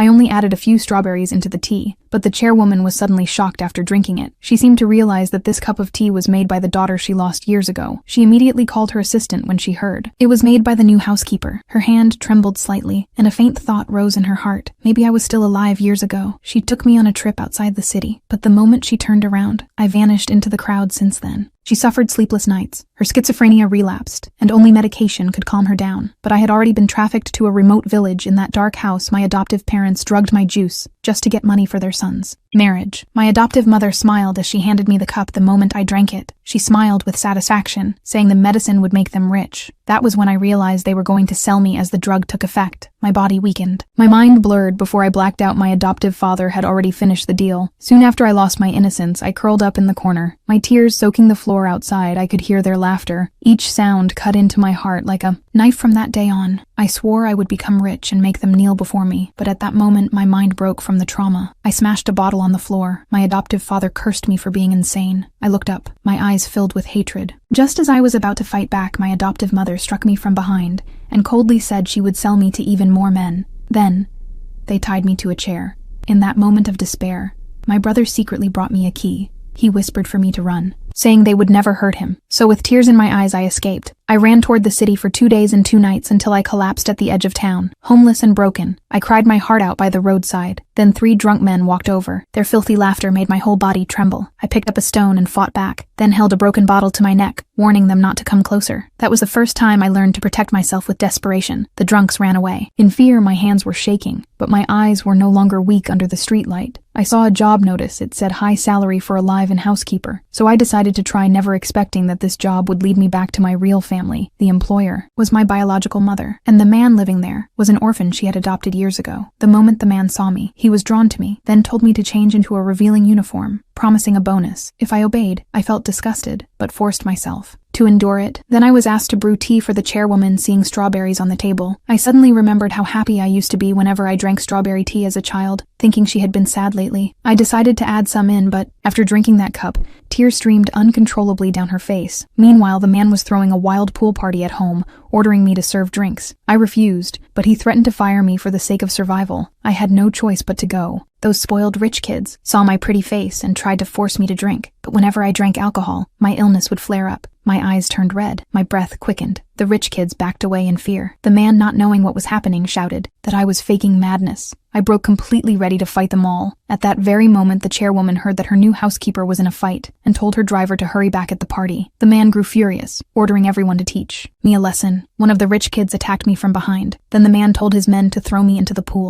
I only added a few strawberries into the tea, but the chairwoman was suddenly shocked after drinking it. She seemed to realize that this cup of tea was made by the daughter she lost years ago. She immediately called her assistant when she heard. It was made by the new housekeeper. Her hand trembled slightly, and a faint thought rose in her heart. Maybe I was still alive years ago. She took me on a trip outside the city, but the moment she turned around, I vanished into the crowd since then. She suffered sleepless nights. Her schizophrenia relapsed, and only medication could calm her down. But I had already been trafficked to a remote village. In that dark house, my adoptive parents drugged my juice just to get money for their sons. Marriage. My adoptive mother smiled as she handed me the cup the moment I drank it. She smiled with satisfaction, saying the medicine would make them rich. That was when I realized they were going to sell me as the drug took effect. My body weakened. My mind blurred before I blacked out. My adoptive father had already finished the deal. Soon after I lost my innocence, I curled up in the corner, my tears soaking the floor outside. I could hear their laughter. Each sound cut into my heart like a knife. From that day on, I swore I would become rich and make them kneel before me, but at that moment my mind broke from the trauma. I smashed a bottle on the floor. My adoptive father cursed me for being insane. I looked up, my eyes filled with hatred. Just as I was about to fight back, my adoptive mother struck me from behind and coldly said she would sell me to even more men. Then, they tied me to a chair. In that moment of despair, my brother secretly brought me a key. He whispered for me to run, saying they would never hurt him. So with tears in my eyes, I escaped. I ran toward the city for 2 days and 2 nights until I collapsed at the edge of town, homeless and broken. I cried my heart out by the roadside. Then 3 drunk men walked over. Their filthy laughter made my whole body tremble. I picked up a stone and fought back, then held a broken bottle to my neck, warning them not to come closer. That was the first time I learned to protect myself with desperation. The drunks ran away. In fear, my hands were shaking, but my eyes were no longer weak under the streetlight. I saw a job notice. It said high salary for a live-in housekeeper. So I decided to try, never expecting that this job would lead me back to my real family. The employer was my biological mother, and the man living there was an orphan she had adopted years ago. The moment the man saw me, he was drawn to me, then told me to change into a revealing uniform, promising a bonus. If I obeyed, I felt disgusted, but forced myself to endure it. Then I was asked to brew tea for the chairwoman. Seeing strawberries on the table, I suddenly remembered how happy I used to be whenever I drank strawberry tea as a child, thinking she had been sad lately. I decided to add some in, but after drinking that cup, tears streamed uncontrollably down her face. Meanwhile, the man was throwing a wild pool party at home, ordering me to serve drinks. I refused, but he threatened to fire me for the sake of survival. I had no choice but to go. Those spoiled rich kids saw my pretty face and tried to force me to drink, but whenever I drank alcohol, my illness would flare up. My eyes turned red, my breath quickened. The rich kids backed away in fear. The man, not knowing what was happening, shouted that I was faking madness. I broke completely, ready to fight them all. At that very moment, the chairwoman heard that her new housekeeper was in a fight and told her driver to hurry back at the party. The man grew furious, ordering everyone to teach me a lesson. One of the rich kids attacked me from behind. Then the man told his men to throw me into the pool.